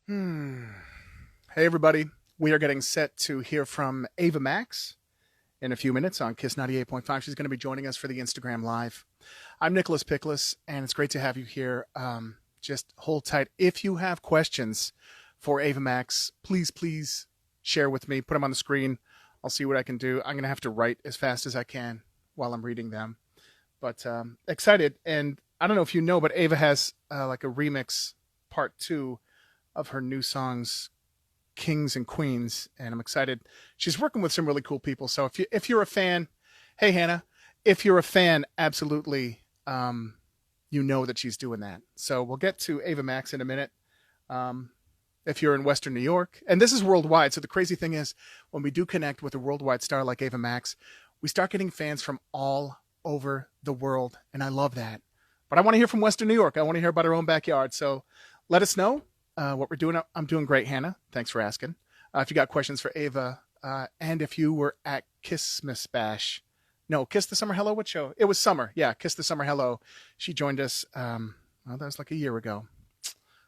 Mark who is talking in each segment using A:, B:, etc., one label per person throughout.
A: Hmm. Hey, everybody. We are getting set to hear from Ava Max in a few minutes on Kiss 98.5. She's going to be joining us for the Instagram Live. I'm Nicholas Pickles, and it's great to have you here. Just hold tight. If you have questions for Ava Max, please share with me. Put them on the screen. I'll see what I can do. I'm going to have to write as fast as I can while I'm reading them. But excited. And I don't know if you know, but Ava has like a remix part two of her new songs Kings and Queens, and I'm excited. She's working with some really cool people. So if you're a fan, hey Hannah, if you're a fan, absolutely, you know that she's doing that. So we'll get to Ava Max in a minute. Um, if you're in Western New York, and this is worldwide. So the crazy thing is, when we do connect with a worldwide star like Ava Max, we start getting fans from all over the world, and I love that. But I want to hear from Western New York. I want to hear about her own backyard. So let us know what we're doing. I'm doing great, Hannah. Thanks for asking. If you got questions for Ava, and if you were at Kissmas Bash, no, Kiss the Summer Hello, what show? It was summer. Yeah, Kiss the Summer Hello. She joined us, well, that was like a year ago.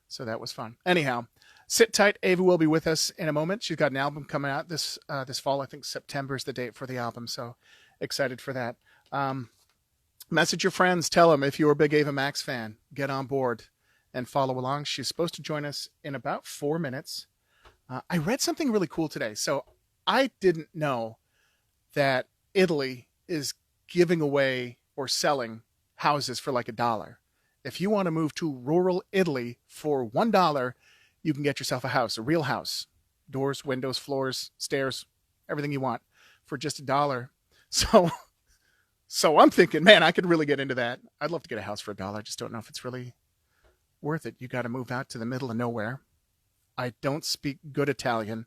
A: So that was fun. Anyhow, sit tight. Ava will be with us in a moment. She's got an album coming out this fall. I think September is the date for the album. So excited for that. Message your friends. Tell them if you're a big Ava Max fan, get on board and follow along. She's supposed to join us in about 4 minutes. I read something really cool today. So I didn't know that Italy is giving away or selling houses for like $1. If you want to move to rural Italy for $1, you can get yourself a house, a real house. Doors, windows, floors, stairs, everything you want for just $1. So so I'm thinking, man, I could really get into that. I'd love to get a house for $1. I just don't know if it's really worth it. You got to move out to the middle of nowhere. I don't speak good Italian.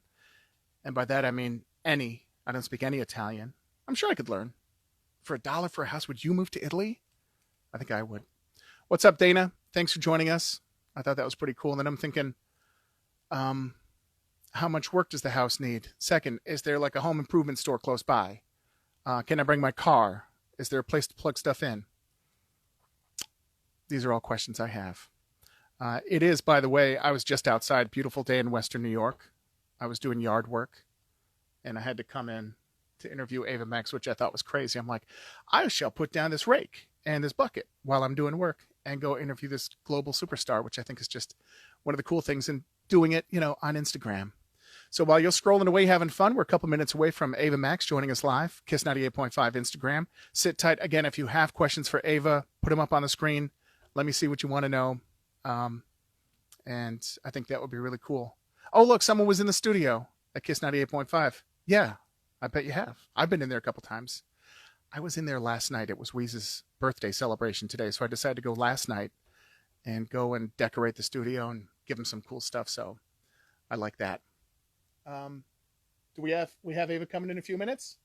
A: And by that, I mean any. I don't speak any Italian. I'm sure I could learn. For $1 for a house, would you move to Italy? I think I would. What's up, Dana? Thanks for joining us. I thought that was pretty cool. And then I'm thinking, how much work does the house need? Second, is there like a home improvement store close by? Can I bring my car? Is there a place to plug stuff in? These are all questions I have. It is, by the way, I was just outside, beautiful day in Western New York. I was doing yard work, and I had to come in to interview Ava Max, which I thought was crazy. I'm like, I shall put down this rake and this bucket while I'm doing work and go interview this global superstar, which I think is just one of the cool things in doing it, on Instagram. So while you're scrolling away having fun, we're a couple minutes away from Ava Max joining us live, Kiss 98.5 Instagram. Sit tight. Again, if you have questions for Ava, put them up on the screen. Let me see what you want to know. And I think that would be really cool. Oh, look, someone was in the studio at Kiss 98.5. Yeah, I bet you have. I've been in there a couple times. I was in there last night. It was Weeze's birthday celebration today, so I decided to go last night and go and decorate the studio and give him some cool stuff. So I like that. Do we have Ava coming in a few minutes?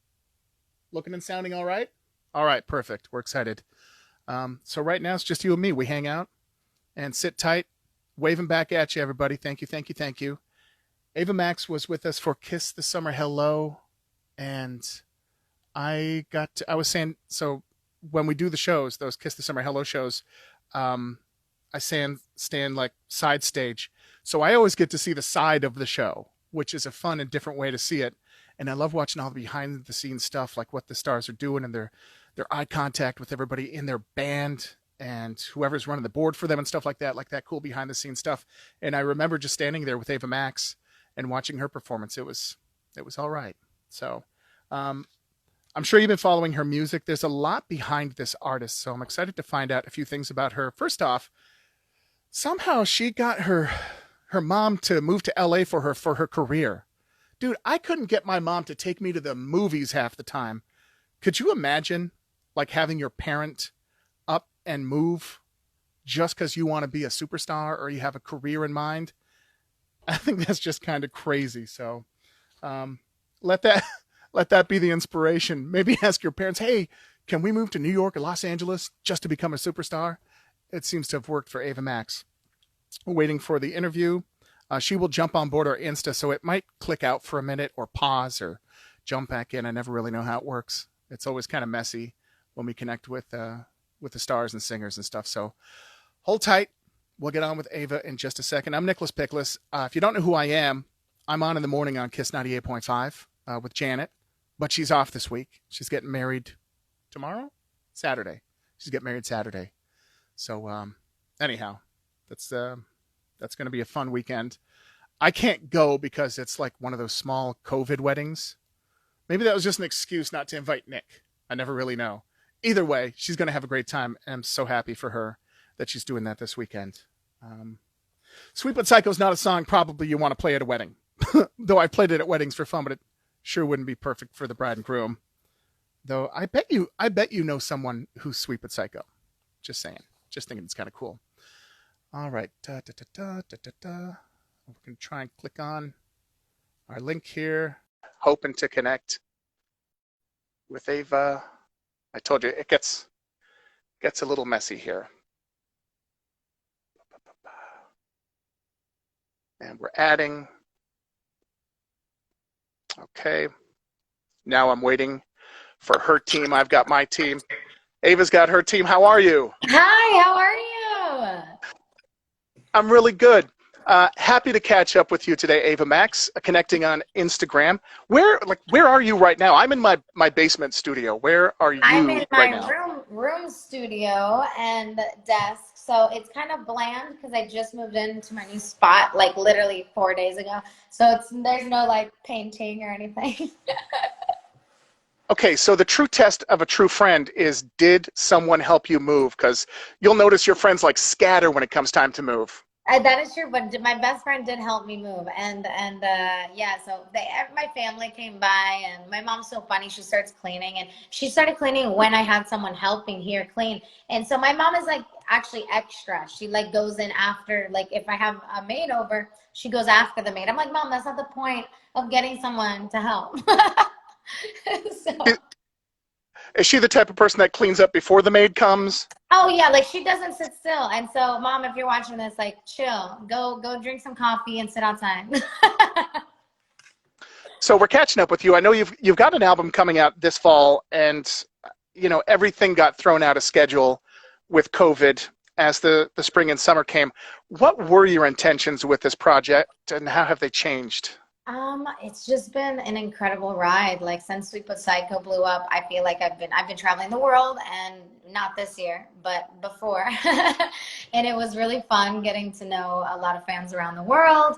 A: Looking and sounding all right? All right, perfect. We're excited. So right now it's just you and me. We hang out and sit tight, waving back at you, everybody. Thank you, thank you, thank you. Ava Max was with us for Kiss the Summer Hello, and I was saying, so when we do the shows, those Kiss the Summer Hello shows, I stand like side stage. So I always get to see the side of the show, which is a fun and different way to see it. And I love watching all the behind the scenes stuff, like what the stars are doing and their eye contact with everybody in their band and whoever's running the board for them and stuff like that cool behind the scenes stuff. And I remember just standing there with Ava Max and watching her performance. It was all right. So, I'm sure you've been following her music. There's a lot behind this artist, so I'm excited to find out a few things about her. First off, somehow she got her mom to move to LA for her career. Dude, I couldn't get my mom to take me to the movies half the time. Could you imagine like having your parent up and move just because you want to be a superstar or you have a career in mind? I think that's just kind of crazy. So let that be the inspiration. Maybe ask your parents, hey, can we move to New York or Los Angeles just to become a superstar? It seems to have worked for Ava Max. We're waiting for the interview. She will jump on board our Insta, so it might click out for a minute or pause or jump back in. I never really know how it works. It's always kind of messy when we connect with the stars and singers and stuff. So hold tight. We'll get on with Ava in just a second. I'm Nicholas Pickles. If you don't know who I am, I'm on in the morning on Kiss 98.5 with Janet, but she's off this week. She's getting married tomorrow? Saturday. She's getting married Saturday. So anyhow, that's going to be a fun weekend. I can't go because it's like one of those small COVID weddings. Maybe that was just an excuse not to invite Nick. I never really know. Either way, she's going to have a great time, and I'm so happy for her that she's doing that this weekend. Sweet But Psycho is not a song probably you want to play at a wedding. Though I played it at weddings for fun, but it sure wouldn't be perfect for the bride and groom. Though I bet you know someone who's Sweet But Psycho. Just saying. Just thinking it's kind of cool. All right. We're going to try and click on our link here. Hoping to connect with Ava. I told you it gets a little messy here. And we're adding. Okay. Now I'm waiting for her team. I've got my team. Ava's got her team. How are you?
B: Hi, how are you?
A: I'm really good. Happy to catch up with you today, Ava Max, connecting on Instagram. Where are you right now? I'm in my basement studio. Where are you
B: I'm in
A: right
B: my
A: now?
B: room studio and desk. So it's kind of bland because I just moved into my new spot like literally 4 days ago. So there's no like painting or anything.
A: Okay, so the true test of a true friend is, did someone help you move? Because you'll notice your friends like scatter when it comes time to move.
B: That is true, but my best friend did help me move, and yeah. So my family came by, and my mom's so funny. She starts cleaning, and she started cleaning when I had someone helping here clean. And so my mom is like actually extra. She like goes in after, like if I have a maid over, she goes after the maid. I'm like, Mom, that's not the point of getting someone to help. So.
A: Is she the type of person that cleans up before the maid comes?
B: Oh yeah, like she doesn't sit still. And so, Mom, if you're watching this, like chill, go drink some coffee and sit outside.
A: So we're catching up with you. I know you've got an album coming out this fall, and you know everything got thrown out of schedule with COVID as the spring and summer came. What were your intentions with this project, and how have they changed?
B: It's just been an incredible ride. Like since Sweet But Psycho blew up, I feel like I've been traveling the world, and not this year, but before. And it was really fun getting to know a lot of fans around the world.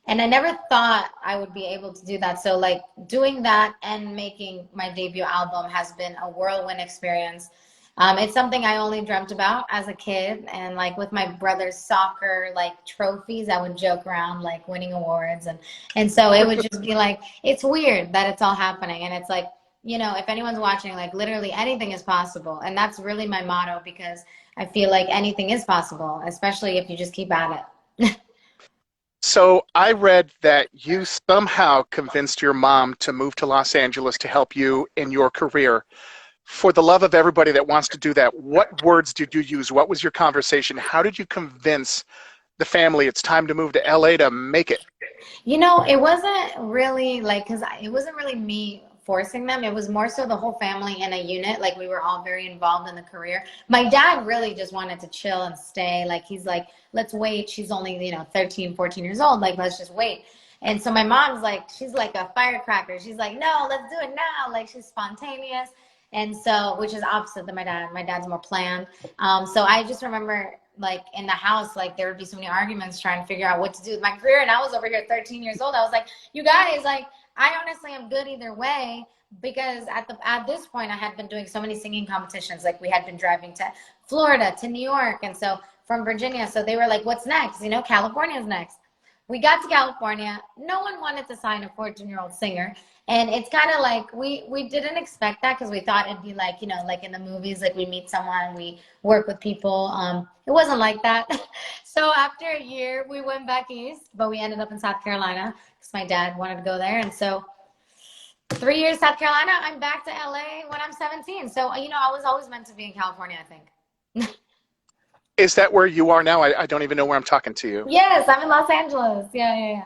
B: And I never thought I would be able to do that. So like doing that and making my debut album has been a whirlwind experience. It's something I only dreamt about as a kid, and like with my brother's soccer like trophies, I would joke around like winning awards, and so it would just be like, it's weird that it's all happening, and it's like, you know, if anyone's watching, like literally anything is possible, and that's really my motto, because I feel like anything is possible, especially if you just keep at it.
A: So I read that you somehow convinced your mom to move to Los Angeles to help you in your career. For the love of everybody that wants to do that, what words did you use? What was your conversation? How did you convince the family it's time to move to LA to make it?
B: You know, it wasn't really like, because it wasn't really me forcing them. It was more so the whole family in a unit. Like we were all very involved in the career. My dad really just wanted to chill and stay. Like he's like, let's wait. She's only, you know, 13, 14 years old. Like, let's just wait. And so my mom's like, she's like a firecracker. She's like, no, let's do it now. Like she's spontaneous. And so, which is opposite than my dad. My dad's more planned. So I just remember like in the house, like there would be so many arguments trying to figure out what to do with my career. And I was over here 13 years old. I was like, you guys, like, I honestly am good either way, because at this point I had been doing so many singing competitions. Like we had been driving to Florida, to New York, and so from Virginia. So they were like, what's next? You know, California's next. We got to California. No one wanted to sign a 14-year-old singer. And it's kind of like, we didn't expect that, because we thought it'd be like, you know, like in the movies, like we meet someone, we work with people. It wasn't like that. So after a year, we went back east, but we ended up in South Carolina because my dad wanted to go there. And so 3 years South Carolina, I'm back to LA when I'm 17. So, you know, I was always meant to be in California, I think.
A: Is that where you are now? I don't even know where I'm talking to you.
B: Yes, I'm in Los Angeles. Yeah.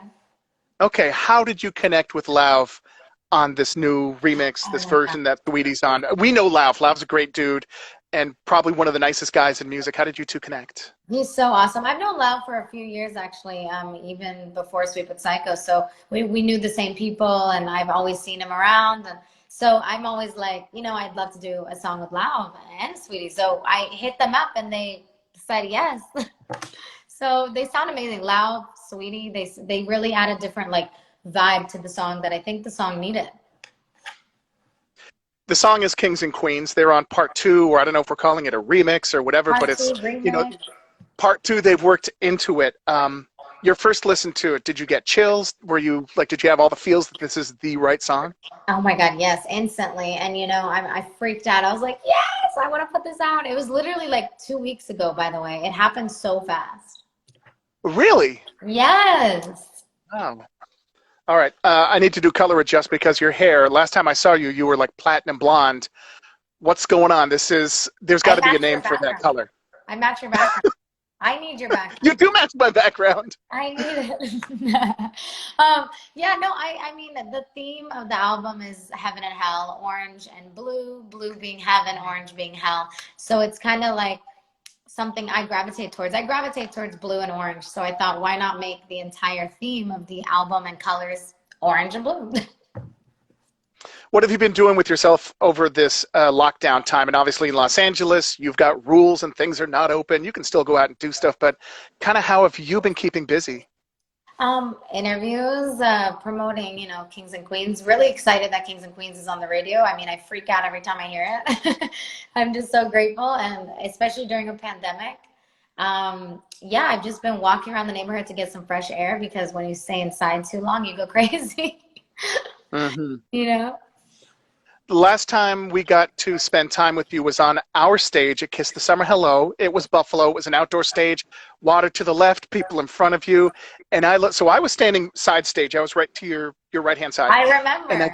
A: Okay, how did you connect with Lauv on this new remix, this version that Sweetie's on? We know Lauv. Lauv's a great dude. and probably one of the nicest guys in music. How did you two connect?
B: He's so awesome. I've known Lau for a few years actually, even before Sweet But Psycho. So we knew the same people, and I've always seen him around. And so I'm always like, I'd love to do a song with Lau and Sweetie. So I hit them up, and they said yes. So they sound amazing. Lau, Sweetie, they really add a different like vibe to the song that I think the song needed.
A: The song is Kings and Queens. They're on part 2, or I don't know if we're calling it a remix or whatever, but it's, part 2, they've worked into it. Your first listen to it, did you get chills? Were you like, did you have all the feels that this is the right song?
B: Oh my God, yes, instantly. And I freaked out. I was like, yes, I want to put this out. It was literally like 2 weeks ago, by the way. It happened so fast.
A: Really?
B: Yes.
A: Oh. All right. I need to do color adjust because your hair, last time I saw you, you were like platinum blonde. What's going on? There's got to be a name for that color.
B: I match your background. I need your background.
A: You do match my background.
B: I need it. Yeah, no, I mean, the theme of the album is heaven and hell, orange and blue, blue being heaven, orange being hell. So it's kind of like something I gravitate towards. I gravitate towards blue and orange. So I thought, why not make the entire theme of the album and colors orange and blue?
A: What have you been doing with yourself over this lockdown time? And obviously in Los Angeles, you've got rules and things are not open. You can still go out and do stuff, but kind of how have you been keeping busy?
B: Interviews, promoting, Kings and Queens. Really excited that Kings and Queens is on the radio. I mean, I freak out every time I hear it. I'm just so grateful, and especially during a pandemic. Yeah, I've just been walking around the neighborhood to get some fresh air, because when you stay inside too long, you go crazy.
A: Mm-hmm. The last time we got to spend time with you was on our stage at Kiss the Summer Hello. It was Buffalo. It was an outdoor stage, water to the left, people in front of you. And so I was standing side stage. I was right to your right-hand side.
B: I remember.
A: And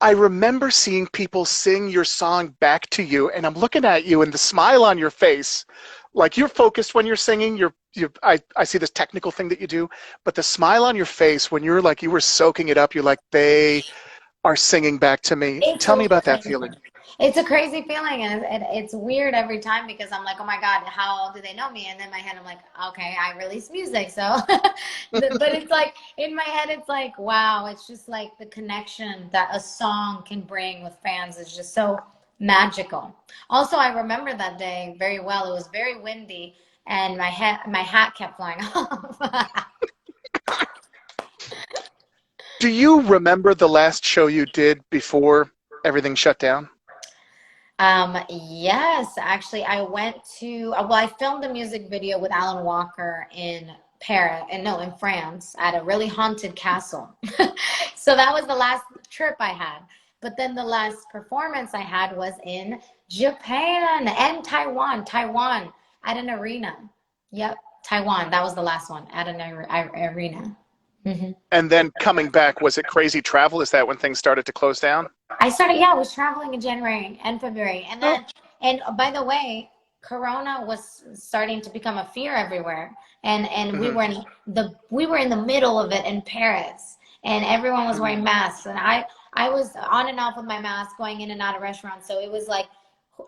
A: I remember seeing people sing your song back to you. And I'm looking at you and the smile on your face, like you're focused when you're singing. I see this technical thing that you do, but the smile on your face when you're like, you were soaking it up, you're like, they are singing back to me. Tell me about that feeling.
B: It's a crazy feeling, and it's weird every time, because I'm like, oh my God, how do they know me? And then in my head, I'm like, okay, I release music, so. But it's like, in my head, it's like, wow, it's just like the connection that a song can bring with fans is just so magical. Also, I remember that day very well. It was very windy, and my hat kept flying off.
A: Do you remember the last show you did before everything shut down?
B: Yes, actually, I went to, I filmed a music video with Alan Walker in in France at a really haunted castle. So that was the last trip I had. But then the last performance I had was in Japan and Taiwan at an arena. Yep, Taiwan. That was the last one at an arena. Mm-hmm.
A: And then coming back, was it crazy travel? Is that when things started to close down?
B: I was traveling in January and February. And then, and by the way, Corona was starting to become a fear everywhere. And mm-hmm. we were in the middle of it in Paris, and everyone was wearing masks. And I was on and off with my mask going in and out of restaurants. So it was like,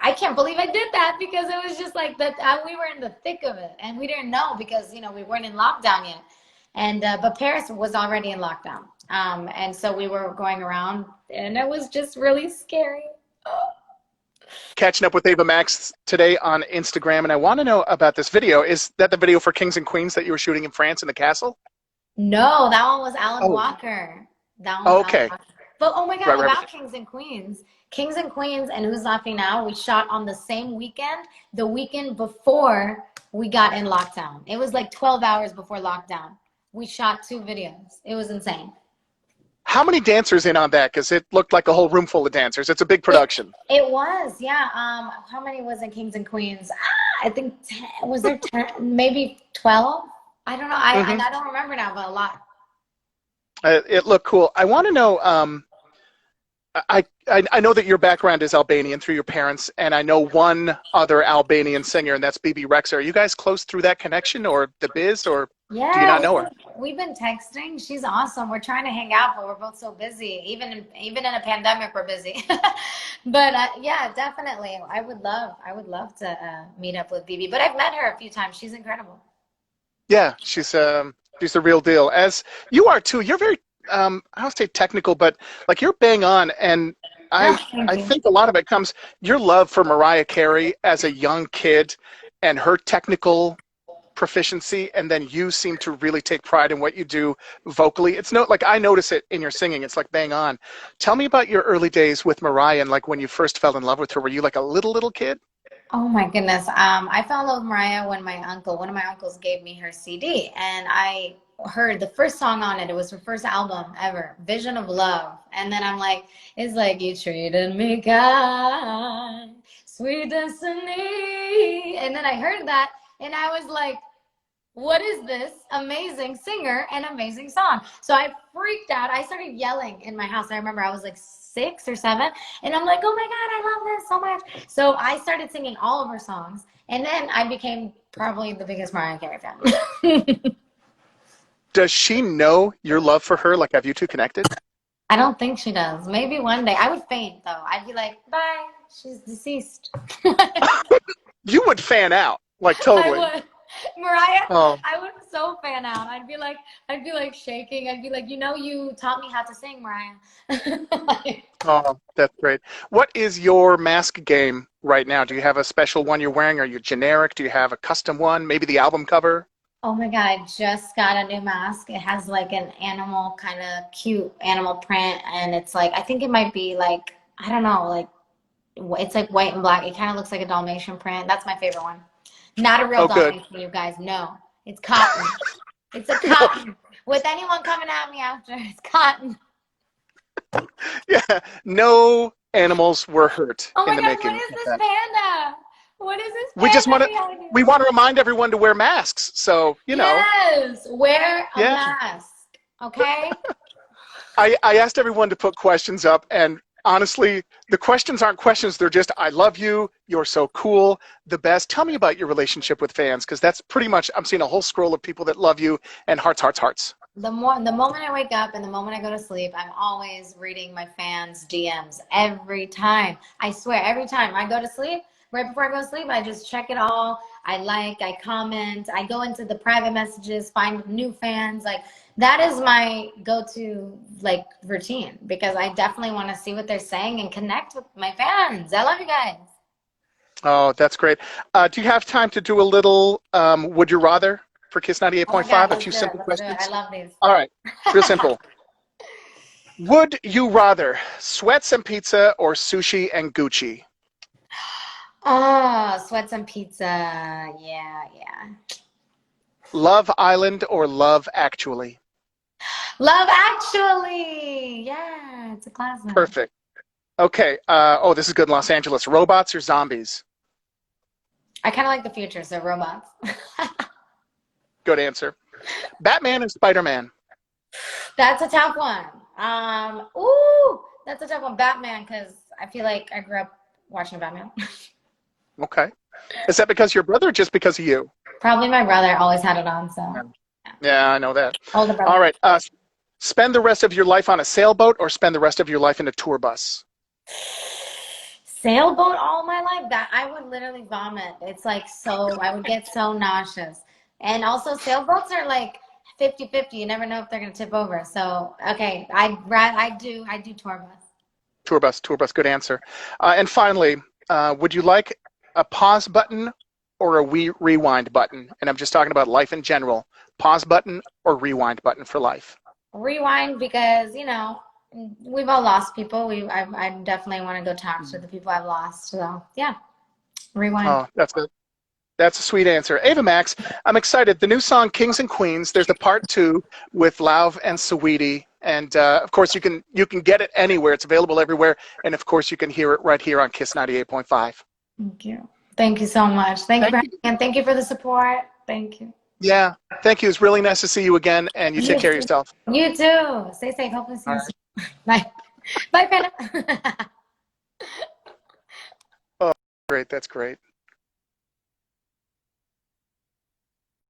B: I can't believe I did that, because it was just like that. We were in the thick of it, and we didn't know, because, we weren't in lockdown yet. And but Paris was already in lockdown, and so we were going around, and it was just really scary.
A: Catching up with Ava Max today on Instagram, and I want to know about this video. Is that the video for Kings and Queens that you were shooting in France in the castle?
B: No, that one was Alan Walker. That one was
A: okay.
B: Alan Walker. But oh my God,
A: right.
B: about Kings and Queens and Who's Laughing Now, we shot on the same weekend, the weekend before we got in lockdown. It was like 12 hours before lockdown. We shot 2 videos. It was insane.
A: How many dancers in on that? Because it looked like a whole room full of dancers. It's a big production.
B: It was, yeah. How many was in Kings and Queens? I think 10, was there 10, maybe 12? I don't know. I don't remember now, but a lot.
A: It looked cool. I want to know, I know that your background is Albanian through your parents, and I know one other Albanian singer, and that's BB Rexha. Are you guys close through that connection, or the biz, or? Do you
B: Yeah,
A: not know her?
B: we've been texting. She's awesome. We're trying to hang out, but we're both so busy. Even in a pandemic, we're busy. But yeah, definitely. I would love to meet up with Vivi. But I've met her a few times. She's incredible.
A: Yeah, she's the real deal. As you are too. You're very I don't say technical, but like you're bang on. And
B: Oh,
A: I
B: thank
A: I
B: you.
A: think a lot of it comes your love for Mariah Carey as a young kid and her technical proficiency, and then you seem to really take pride in what you do vocally. It's no like I notice it in your singing. It's like bang on. Tell me about your early days with Mariah and like when you first fell in love with her. Were you like a little kid?
B: Oh my goodness. I fell in love with Mariah when one of my uncles gave me her CD, and I heard the first song on it. It was her first album ever, Vision of Love. And then I'm like, it's like you treated me kind, sweet destiny. And then I heard that, and I was like, what is this amazing singer and amazing song? So I freaked out. I started yelling in my house. I remember I was like 6 or 7, and I'm like, oh my God, I love this so much. So I started singing all of her songs, and then I became probably the biggest Mariah Carey fan.
A: Does she know your love for her? Like have you two connected?
B: I don't think she does. Maybe one day. I would faint though. I'd be like, bye, she's deceased.
A: You would fan out, like
B: I
A: totally.
B: would. Mariah,
A: Oh,
B: I would so fan out. I'd be like shaking. I'd be like, you taught me how to sing, Mariah.
A: oh, that's great. What is your mask game right now? Do you have a special one you're wearing? Are you generic? Do you have a custom one? Maybe the album cover?
B: Oh my God, I just got a new mask. It has like an animal, kind of cute animal print. And it's like, I think it might be like, I don't know, like, it's like white and black. It kind of looks like a Dalmatian print. That's my favorite one. Not a real
A: Oh, good.
B: Dalmatian, you guys. No, it's cotton. It's a
A: No,
B: cotton. With anyone coming at me after, it's cotton.
A: yeah, no animals were hurt
B: Oh
A: in
B: my
A: the
B: God, what
A: making
B: is
A: of
B: this
A: that.
B: panda? What is this
A: We just
B: panda
A: want to
B: behind you?
A: we want to remind everyone to wear masks. So,
B: Yes, wear a
A: yeah.
B: mask, okay?
A: I asked everyone to put questions up, and honestly, the questions aren't questions. They're just, I love you. You're so cool. The best. Tell me about your relationship with fans, because that's pretty much, I'm seeing a whole scroll of people that love you and hearts, hearts, hearts.
B: The moment I wake up and the moment I go to sleep, I'm always reading my fans' DMs every time. I swear, every time I go to sleep, right before I go to sleep, I just check it all. I comment, I go into the private messages, find new fans. Like that is my go-to like routine because I definitely want to see what they're saying and connect with my fans. I love you guys.
A: Oh, that's great. Do you have time to do a little Would You Rather for Kiss
B: Oh my God,
A: 98.5? A
B: let's
A: few
B: do it.
A: simple
B: Let's do it. I
A: questions.
B: love these.
A: All right, real simple. Would you rather sweats and pizza or sushi and Gucci?
B: Oh, sweats and pizza. Yeah, yeah.
A: Love Island or Love Actually?
B: Love Actually. Yeah, it's a classic.
A: Perfect. Okay. Oh, this is good in Los Angeles. Robots or zombies?
B: I kind of like the future, so robots.
A: Good answer. Batman and Spider-Man.
B: That's a tough one. Ooh, that's a tough one. Batman, because I feel like I grew up watching Batman.
A: Okay. Is that because your brother or just because of you?
B: Probably my brother always had it on, so
A: Yeah,
B: yeah.
A: yeah, I know that.
B: Older
A: All
B: brother.
A: right. Spend the rest of your life on a sailboat or spend the rest of your life in a tour bus?
B: Sailboat all my life, that I would literally vomit. It's like so, I would get so nauseous. And also sailboats are like 50-50. You never know if they're gonna tip over. So okay, I do tour bus.
A: Tour bus, tour bus. Good answer. And finally, would you like a pause button or a rewind button? And I'm just talking about life in general. Pause button or rewind button for life?
B: Rewind because we've all lost people. I definitely want to go talk to the people I've lost. So yeah, rewind.
A: Oh, that's a sweet answer. Ava Max, I'm excited. The new song Kings and Queens, there's the part 2 with Lauv and Saweetie. And of course you can get it anywhere. It's available everywhere. And of course you can hear it right here on Kiss 98.5.
B: Thank you. Thank you so much. Thank you for
A: Thank
B: having
A: you.
B: me, and thank you for the support. Thank you.
A: Yeah. Thank you. It's really nice to see you again, and you take
B: You
A: care of
B: too.
A: yourself.
B: You too. Stay safe. Hopefully see
A: All
B: you
A: right.
B: soon. Bye. Bye, Panda.
A: Oh, great. That's great.